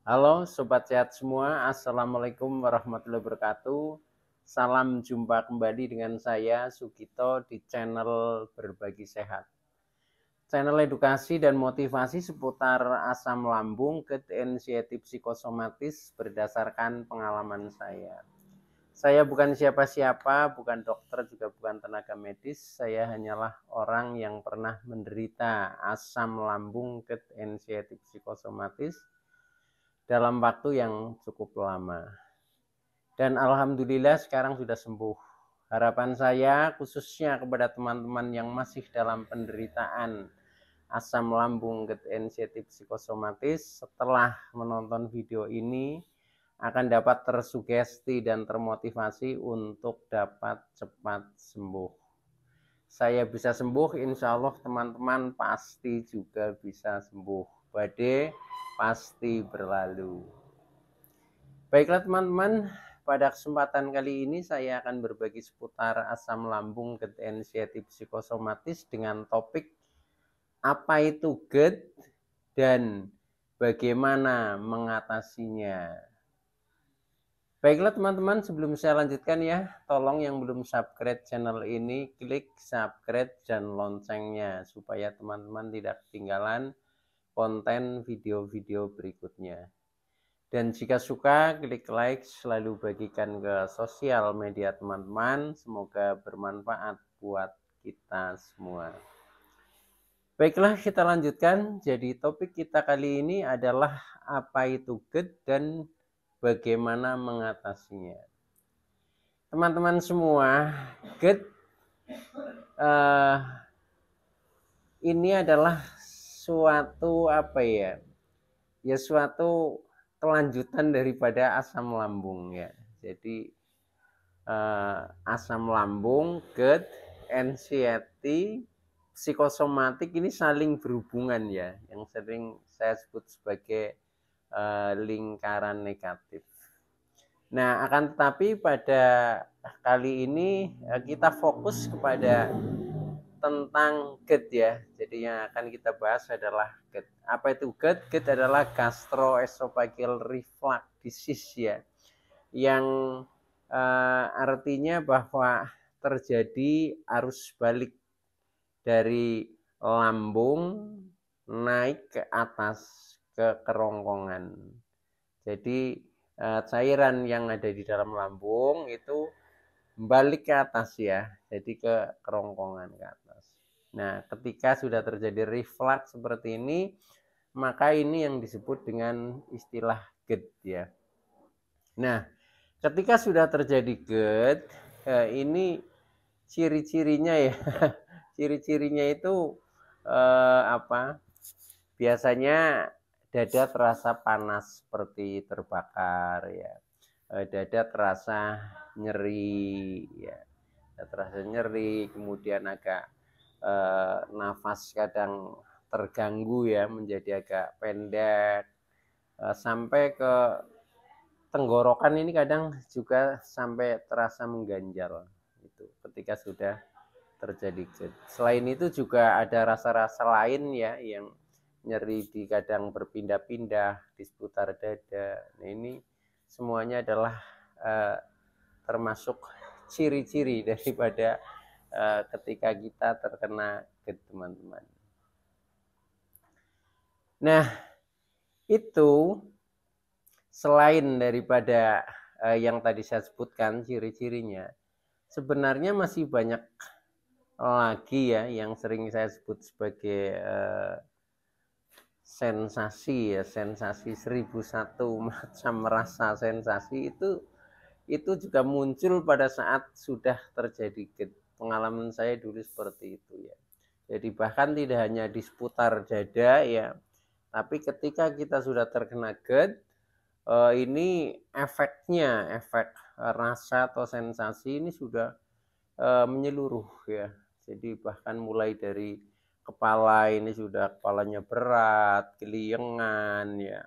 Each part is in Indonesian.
Halo Sobat Sehat semua, Assalamualaikum warahmatullahi wabarakatuh. Salam jumpa kembali dengan saya Sugito di channel Berbagi Sehat. Channel edukasi dan motivasi seputar asam lambung, GERD, anxiety psikosomatis berdasarkan pengalaman saya. Saya bukan siapa-siapa, bukan dokter, juga bukan tenaga medis. Saya hanyalah orang yang pernah menderita asam lambung, GERD, anxiety psikosomatis dalam waktu yang cukup lama. Dan alhamdulillah sekarang sudah sembuh. Harapan saya khususnya kepada teman-teman yang masih dalam penderitaan asam lambung, GERD, anxiety psikosomatis, setelah menonton video ini akan dapat tersugesti dan termotivasi untuk dapat cepat sembuh. Saya bisa sembuh, insya Allah teman-teman pasti juga bisa sembuh. Badai pasti berlalu. Baiklah teman-teman, pada kesempatan kali ini saya akan berbagi seputar asam lambung, GERD, anxiety psikosomatis dengan topik apa itu GERD dan bagaimana mengatasinya. Baiklah teman-teman, sebelum saya lanjutkan ya, tolong yang belum subscribe channel ini, klik subscribe dan loncengnya supaya teman-teman tidak ketinggalan konten video-video berikutnya. Dan jika suka, klik like, selalu bagikan ke sosial media teman-teman. Semoga bermanfaat buat kita semua. Baiklah, kita lanjutkan. Jadi topik kita kali ini adalah apa itu GERD dan bagaimana mengatasinya. Teman-teman semua, GERD ini adalah suatu apa ya? Ya suatu kelanjutan daripada asam lambung ya. Jadi asam lambung, GERD, anxiety, psikosomatik ini saling berhubungan ya, yang sering saya sebut sebagai lingkaran negatif. Nah, akan tetapi pada kali ini kita fokus kepada tentang GERD ya. Jadi yang akan kita bahas adalah GERD. Apa itu GERD? GERD adalah gastroesophageal reflux disease ya, yang artinya bahwa terjadi arus balik dari lambung naik ke atas ke kerongkongan. Jadi cairan yang ada di dalam lambung itu balik ke atas ya, jadi ke kerongkongan ke atas. Nah, ketika sudah terjadi reflux seperti ini, maka ini yang disebut dengan istilah GERD ya. Nah, ketika sudah terjadi GERD, ini ciri-cirinya ya, ciri-cirinya itu apa? Biasanya dada terasa panas seperti terbakar ya, dada terasa nyeri ya, terasa nyeri, kemudian agak nafas kadang terganggu ya, menjadi agak pendek, sampai ke tenggorokan ini kadang juga sampai terasa mengganjal itu ketika sudah terjadi GERD. Selain itu juga ada rasa-rasa lain ya, yang nyeri di kadang berpindah-pindah di seputar dada. Nah, ini semuanya adalah termasuk ciri-ciri daripada ketika kita terkena GERD teman-teman. Nah, itu selain daripada yang tadi saya sebutkan ciri-cirinya, sebenarnya masih banyak lagi ya yang sering saya sebut sebagai sensasi ya, sensasi 1001 macam rasa sensasi itu juga muncul pada saat sudah terjadi GERD. Pengalaman saya dulu seperti itu ya. Jadi bahkan tidak hanya di seputar dada ya, tapi ketika kita sudah terkena GERD, ini efeknya, efek rasa atau sensasi ini sudah menyeluruh ya. Jadi bahkan mulai dari kepala ini sudah kepalanya berat, keliengan ya,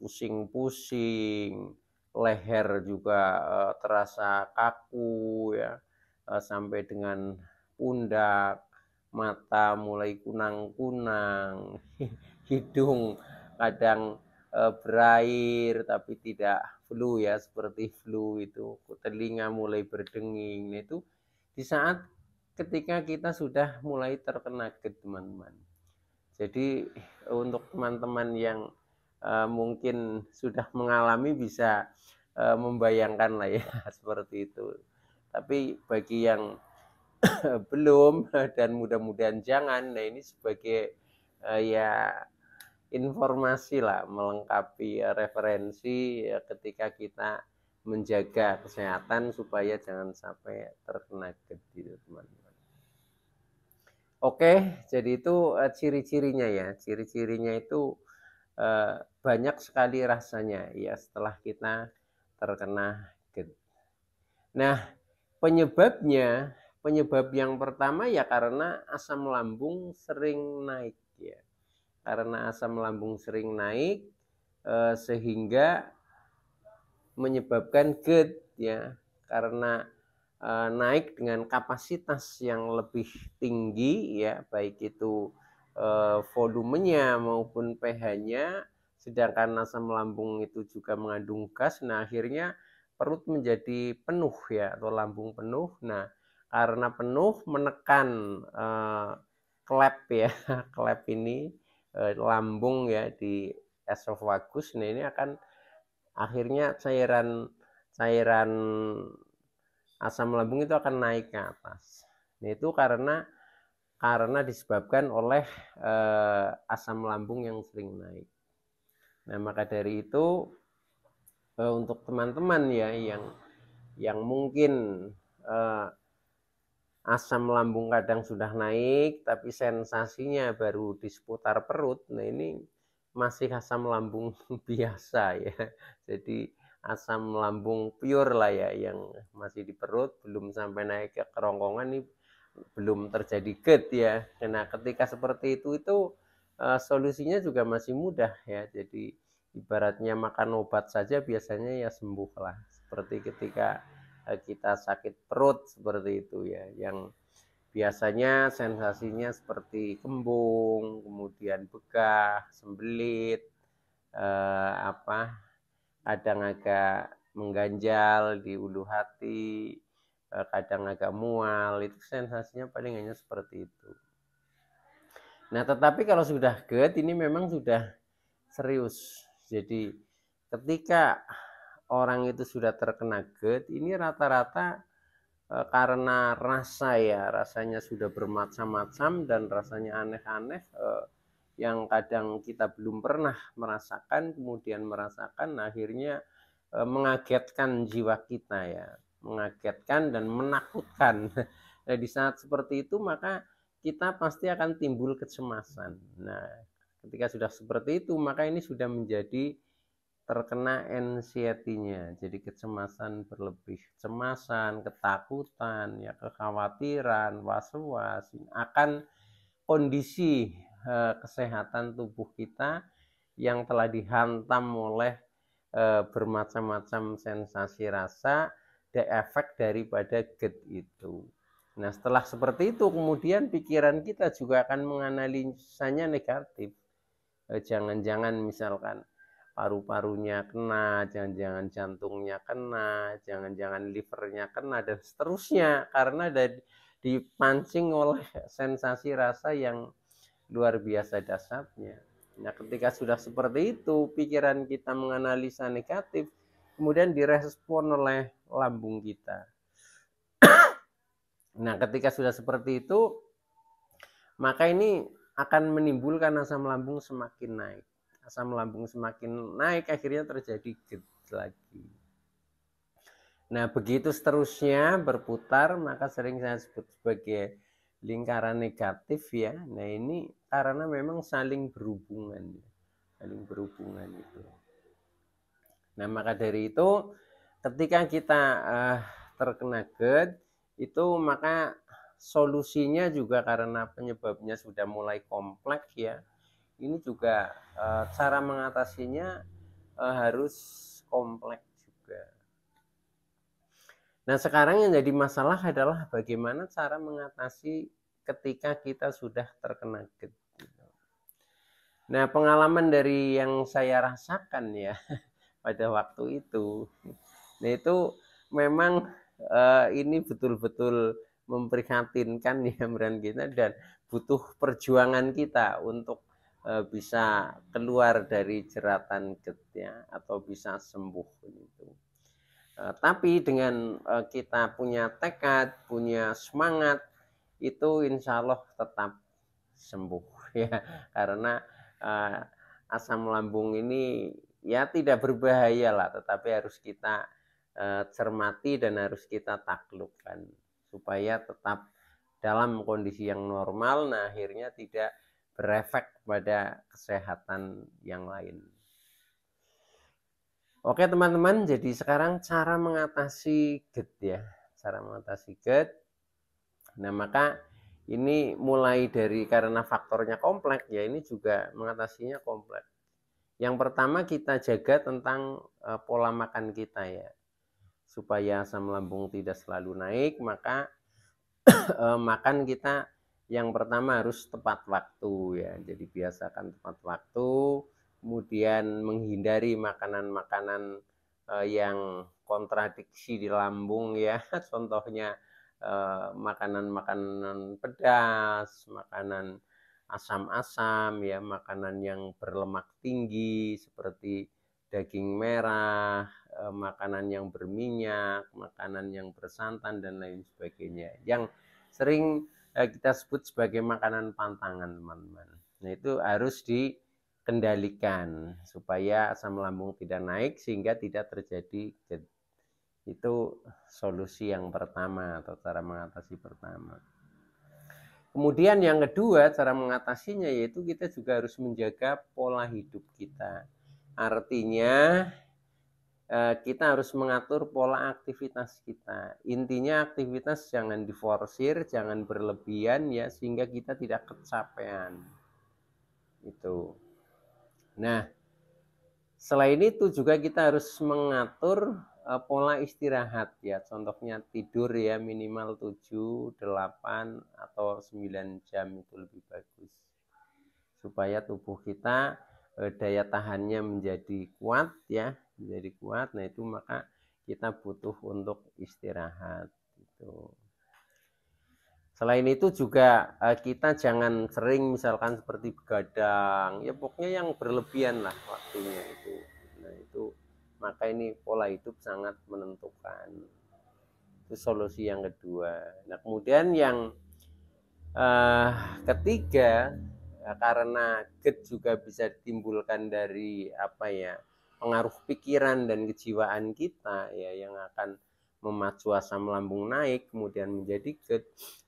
pusing-pusing, leher juga terasa kaku ya, sampai dengan pundak, mata mulai kunang-kunang, hidung kadang berair tapi tidak flu ya, seperti flu itu, telinga mulai berdenging. Nah, itu di saat ketika kita sudah mulai terkena GERD, teman-teman. Jadi untuk teman-teman yang mungkin sudah mengalami bisa membayangkan lah ya seperti itu. Tapi bagi yang belum dan mudah-mudahan jangan, nah ini sebagai ya informasi lah, melengkapi referensi ya, ketika kita menjaga kesehatan supaya jangan sampai terkena GERD gitu, teman-teman. Oke, jadi itu ciri-cirinya ya. Ciri-cirinya itu banyak sekali rasanya ya setelah kita terkena GERD. Nah, penyebab yang pertama ya karena asam lambung sering naik ya. Karena asam lambung sering naik sehingga menyebabkan GERD ya. Karena naik dengan kapasitas yang lebih tinggi ya, baik itu volumenya maupun pH-nya, sedangkan asam lambung itu juga mengandung gas. Nah, akhirnya perut menjadi penuh ya, atau lambung penuh. Nah, karena penuh menekan klep ya, klep ini lambung ya di esofagus. Nah, ini akan akhirnya cairan asam lambung itu akan naik ke atas. Nah, itu karena disebabkan oleh asam lambung yang sering naik. Nah, maka dari itu untuk teman-teman ya yang mungkin asam lambung kadang sudah naik tapi sensasinya baru di seputar perut. Nah, ini masih asam lambung biasa ya. Jadi asam lambung pure lah ya, yang masih di perut, belum sampai naik ke kerongkongan, ini belum terjadi GERD ya. Nah, ketika seperti itu solusinya juga masih mudah ya. Jadi ibaratnya makan obat saja biasanya ya sembuh lah. Seperti ketika kita sakit perut seperti itu ya, yang biasanya sensasinya seperti kembung, kemudian begah, sembelit, kadang agak mengganjal di ulu hati, kadang agak mual, itu sensasinya paling hanya seperti itu. Nah, tetapi kalau sudah GERD ini memang sudah serius. Jadi ketika orang itu sudah terkena GERD, ini rata-rata karena rasanya sudah bermacam-macam dan rasanya aneh-aneh, yang kadang kita belum pernah merasakan, kemudian merasakan, akhirnya mengagetkan jiwa kita ya, mengagetkan dan menakutkan. Nah, di saat seperti itu maka kita pasti akan timbul kecemasan. Nah, ketika sudah seperti itu maka ini sudah menjadi terkena anxiety-nya, jadi kecemasan berlebih, kecemasan, ketakutan, ya kekhawatiran, was-was akan kondisi kesehatan tubuh kita yang telah dihantam oleh bermacam-macam sensasi rasa dan efek daripada GERD itu. Nah, setelah seperti itu kemudian pikiran kita juga akan menganalisanya negatif. Jangan-jangan misalkan paru-parunya kena, jangan-jangan jantungnya kena, jangan-jangan livernya kena, dan seterusnya, karena dipancing oleh sensasi rasa yang luar biasa dahsyatnya. Nah, ketika sudah seperti itu, pikiran kita menganalisa negatif, kemudian direspon oleh lambung kita. Nah, ketika sudah seperti itu, maka ini akan menimbulkan asam lambung semakin naik. Asam lambung semakin naik, akhirnya terjadi GERD lagi. Nah, begitu seterusnya berputar, maka sering saya sebut sebagai lingkaran negatif ya. Nah, ini karena memang saling berhubungan itu. Nah, maka dari itu ketika kita terkena GERD itu, maka solusinya juga karena penyebabnya sudah mulai kompleks ya. Ini juga cara mengatasinya harus kompleks juga. Nah, sekarang yang jadi masalah adalah bagaimana cara mengatasi ketika kita sudah terkena GERD. Nah, pengalaman dari yang saya rasakan ya pada waktu itu, nah itu memang ini betul-betul memprihatinkan ya Bran kita, dan butuh perjuangan kita untuk bisa keluar dari jeratan getnya atau bisa sembuh gitu. Tapi dengan kita punya tekad, punya semangat, itu insya Allah tetap sembuh ya, karena uh, asam lambung ini ya tidak berbahaya lah, tetapi harus kita cermati dan harus kita taklukkan supaya tetap dalam kondisi yang normal. Nah, akhirnya tidak berefek pada kesehatan yang lain. Oke teman-teman, jadi sekarang cara mengatasi GERD ya, cara mengatasi GERD. Nah, maka ini mulai dari karena faktornya kompleks ya, ini juga mengatasinya kompleks. Yang pertama kita jaga tentang pola makan kita ya, supaya asam lambung tidak selalu naik. Maka makan kita yang pertama harus tepat waktu ya, jadi biasakan tepat waktu. Kemudian menghindari makanan-makanan yang kontradiksi di lambung ya, contohnya makanan-makanan pedas, makanan asam-asam ya, makanan yang berlemak tinggi seperti daging merah, makanan yang berminyak, makanan yang bersantan dan lain sebagainya, yang sering kita sebut sebagai makanan pantangan teman-teman. Nah, itu harus dikendalikan supaya asam lambung tidak naik sehingga tidak terjadi GERD. Itu solusi yang pertama atau cara mengatasi pertama. Kemudian yang kedua cara mengatasinya yaitu kita juga harus menjaga pola hidup kita. Artinya kita harus mengatur pola aktivitas kita. Intinya aktivitas jangan diforsir, jangan berlebihan ya, sehingga kita tidak kecapean. Itu. Nah, selain itu juga kita harus mengatur pola istirahat ya. Contohnya tidur ya minimal 7, 8 atau 9 jam itu lebih bagus. Supaya tubuh kita daya tahannya menjadi kuat ya, menjadi kuat. Nah, itu maka kita butuh untuk istirahat gitu. Selain itu juga kita jangan sering misalkan seperti begadang, ya pokoknya yang berlebihan lah waktunya itu. Nah, itu maka ini pola hidup sangat menentukan. Itu solusi yang kedua. Nah, kemudian yang ketiga, karena GERD juga bisa ditimbulkan dari apa ya, pengaruh pikiran dan kejiwaan kita ya, yang akan memacu asam lambung naik kemudian menjadi GERD.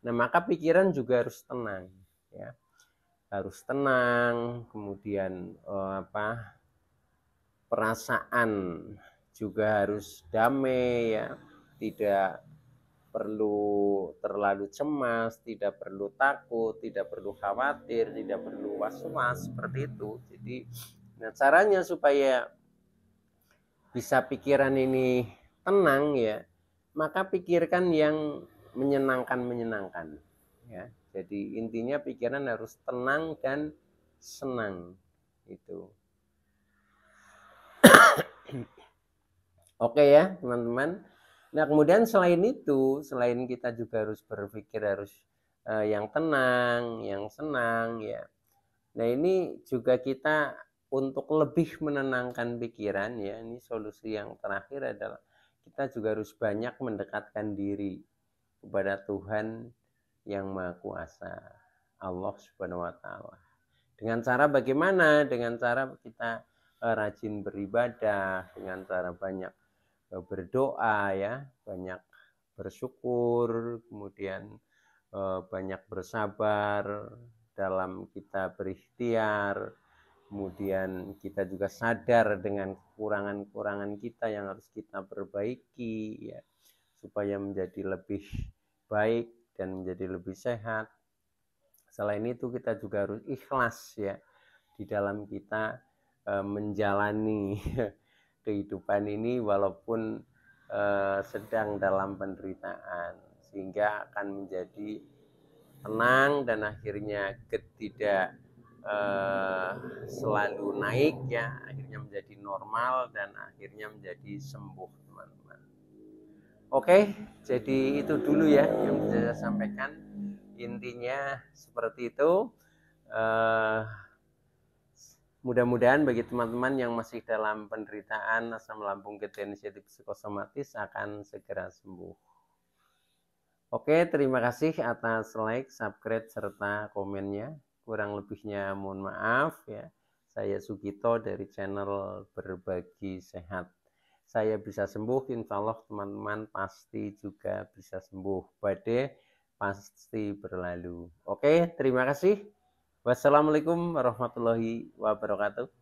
Nah, maka pikiran juga harus tenang ya, harus tenang. Kemudian perasaan juga harus damai ya, tidak perlu terlalu cemas, tidak perlu takut, tidak perlu khawatir, tidak perlu was-was seperti itu. Jadi, nah caranya supaya bisa pikiran ini tenang ya, maka pikirkan yang menyenangkan ya. Jadi intinya pikiran harus tenang dan senang itu. Oke ya teman-teman. Nah, kemudian selain itu, selain kita juga harus berpikir harus yang tenang, yang senang ya. Nah, ini juga kita untuk lebih menenangkan pikiran ya. Ini solusi yang terakhir adalah kita juga harus banyak mendekatkan diri kepada Tuhan yang Maha Kuasa, Allah Subhanahu wa taala. Dengan cara bagaimana? Dengan cara kita rajin beribadah, dengan cara banyak berdoa ya, banyak bersyukur, kemudian banyak bersabar dalam kita berikhtiar, kemudian kita juga sadar dengan kekurangan-kekurangan kita yang harus kita perbaiki ya, supaya menjadi lebih baik dan menjadi lebih sehat. Selain itu kita juga harus ikhlas ya di dalam kita menjalani kehidupan ini walaupun sedang dalam penderitaan, sehingga akan menjadi tenang dan akhirnya tidak selalu naik ya, akhirnya menjadi normal dan akhirnya menjadi sembuh, teman-teman. Oke, jadi itu dulu ya yang bisa saya sampaikan. Intinya seperti itu. Eh, Mudah-mudahan bagi teman-teman yang masih dalam penderitaan asam lambung ketensiatif psikosomatis akan segera sembuh. Oke, terima kasih atas like, subscribe, serta komennya. Kurang lebihnya mohon maaf ya. Saya Sugito dari channel Berbagi Sehat. Saya bisa sembuh, insya Allah teman-teman pasti juga bisa sembuh. Badai pasti berlalu. Oke, terima kasih. Wassalamualaikum warahmatullahi wabarakatuh.